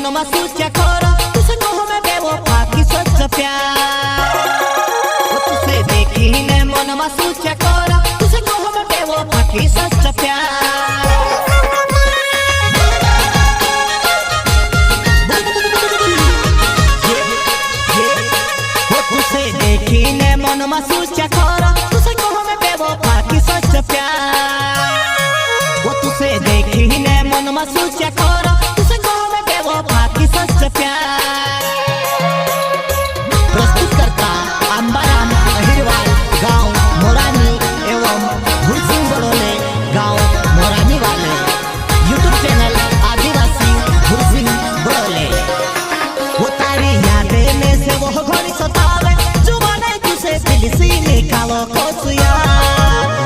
मन में सोचा खरा तुझसे कहो मैं बेवफा की सच्चा प्यार तुझसे देखी ने मन में सोचा खरा तुझसे कहो मैं बेवफा की सच्चा प्यार तुझसे देखी ने मन में सोचा खरा तुझसे कहो मैं बेवफा की सच्चा प्यार तुझसे देखी ने मन में सोचा खरा तुझसे कहो मैं बेवफा की सच्चा प्यार प्रस्तुत करता अंबाराम अहिरवाल गांव मोरानी एवं भूसिंह बड़ोले गांव मोरानी वाले यूट्यूब चैनल आदिवासी भूसिंह बड़ोले वो तारी यादें में से वो घड़ी सतावे जुबान तुझसे दिल से निकालो कोसिया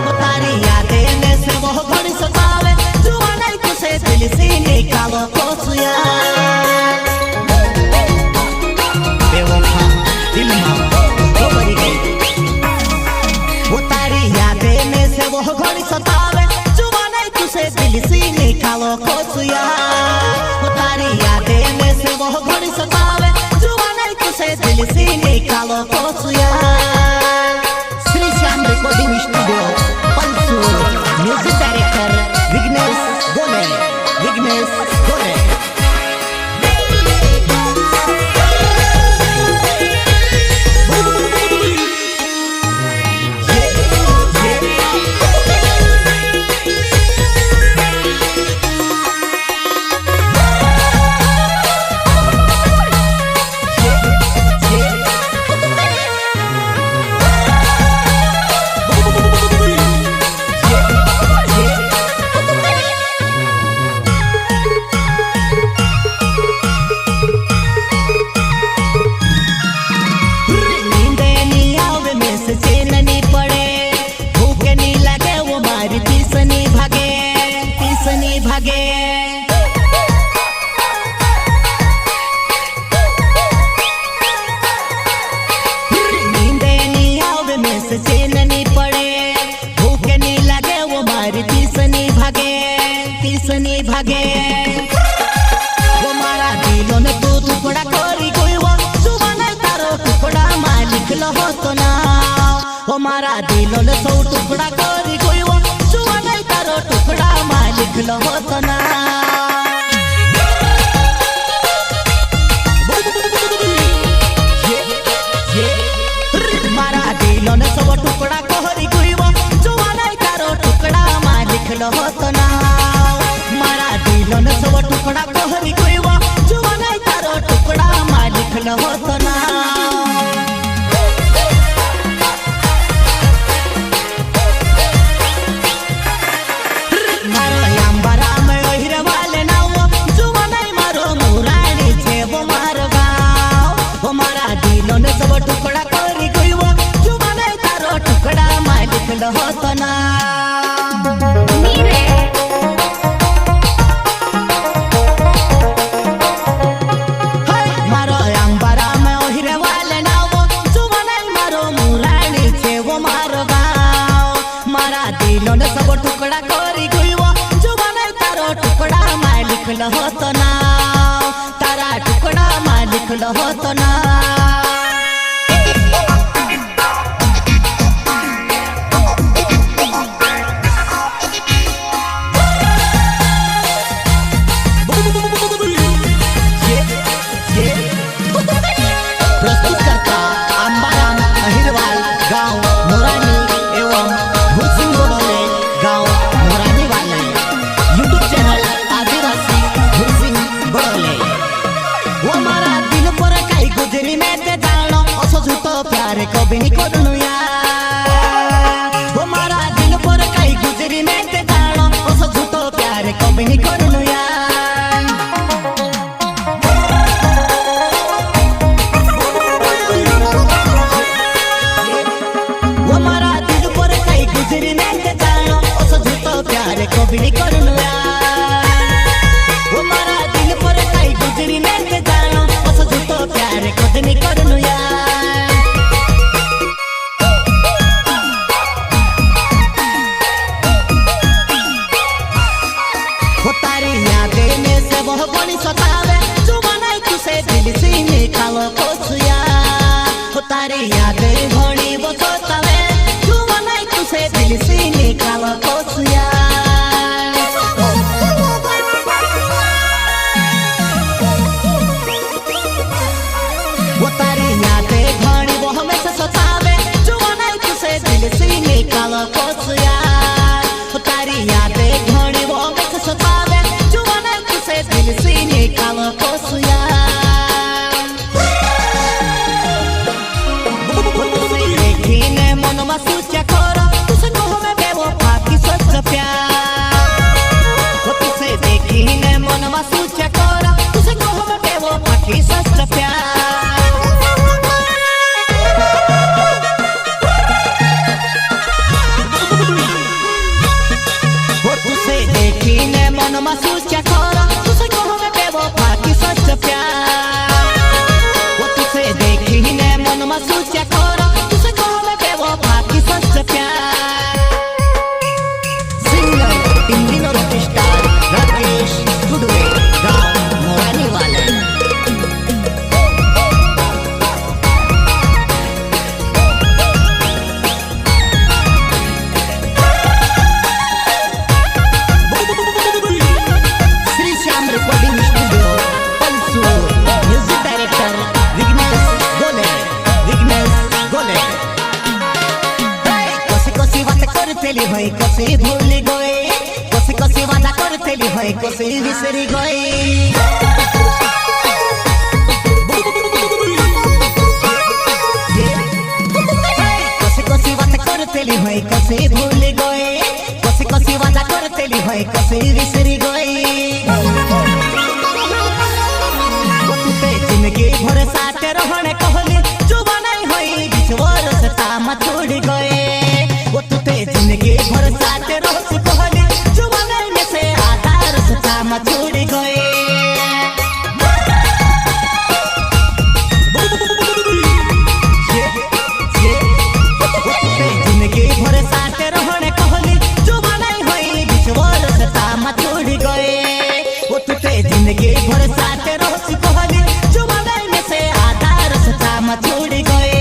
वो तारी यादें में से वो घड़ी सतावे जुबान तुझसे दिल से निकालो कोसिया बेवफा दिल में तो मरी गई वो तारी यादें में से वो घड़ी सतावे जुबान तुझसे दिल से निकालो कोसिया वो तारी यादें में से वो घड़ी सतावे जुबान तुझसे दिल से निकालो कोसिया Shri Shyam recording studio Panchur music director Vighnesh Gole भागे नींदे नहीं आवे में से चैन नहीं पड़े भूख नहीं लगे वो मारी तीसनी भागे वो मारा दिलों ने तू टुकड़ा करी कोई वो जुबान तारो टुकड़ा मालिक लो तो ना वो मारा दिलों ने सौ टुकड़ा करी कोई वो जुबान तारो टुकड़ा मालिक लो तो ना मारा दिलों ने सौ टुकड़ा करी कोई वो जुबान तारो टुकड़ा मालिक लो तो ना मारा दिलों ने सौ टुकड़ा करी कोई वो जुबान तारो टुकड़ा मालिक लो तो ना टुकड़ा करी कोई वो जुबान तारो टुकड़ा मालिक लो तो ना मारो अंबारा में ओहिरे वाले ना वो जुबान मारो मुरानी छे वो मारो गाँव मारा दिलों ने सब टुकड़ा करी कोई वो जुबान तारो टुकड़ा मालिक लो तो ना तारा टुकड़ा मालिक लो तो ना प्यारे कभी नहीं करूँ यार वो मारा दिल पर कई गुजरी मैं ते जानो उस झूठो प्यारे कभी नहीं करूँ यार वो मारा दिल पर कई गुजरी मैं ते जानो उस झूठो प्यारे कभी नहीं करूँ यार वो मारा दिल पर कई गुजरी मैं ते जानो उस झूठो प्यारे कभी नहीं करूँ यार तारी यादें में से वो बड़ी सतावे जुबान महसूस क्या खोरा तुझसे कहो मैं बेवफा की सच प्यार वो तुझे देखी ही ने मन महसूस क्या खोरा तुझसे कहो मैं बेवफा की सच प्यार सिंगर इंदिनो रॉकस्टार राकेश गुडवे गाँव मोरानी वाले भाई कसे भूल गए कसे कसे वादा करतेली भाई कसे विसरी गए कसे कसे वादा करतेली भाई कसे भूल गए कसे कसे वादा करतेली भाई कसे विसरी गए जिंदगी भर साथ रहने कहले जुबा नहीं होई बिछवर से तामा छोड़ गए जिंदगी भर साथ रहो कहले जुबान में से आधार से तामा छोड़ गए जिंदगी भर साथ रहने कहले जुबान होई बिछवर से तामा छोड़ गए वो तुझे जिंदगी भर साथ रहो कहले जुबान में से आधार से तामा छोड़ गए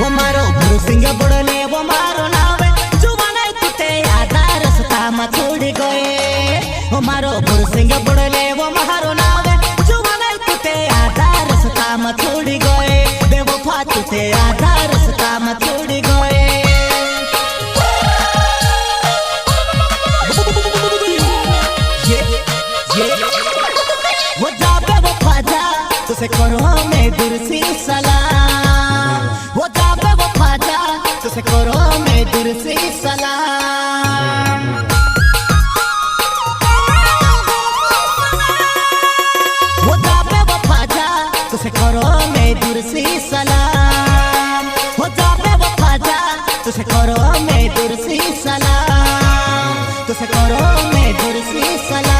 वो मारो भरोसिंग बुड़ने वो मारो नावे जुबान तुते आधार सतामा छोड़ गए वो मारो भरोसिंग बुड़ने वो मारो नावे जुबान तुते आधार सतामा छोड़ गए बेवफा तुते आधार सतामा छोड़ गए वो जा बेवफा जा तुसे करो मैं दुर्सी सलाम वो जा बेवफा जा तुसे करो मैं दुर्सी सलाम वो जा बेवफा जा तुसे करो मैं दुर्सी सलाम वो जा बेवफा जा तुसे करो मैं दुर्सी सलाम तुसे करो मैं दुर्सी सलाम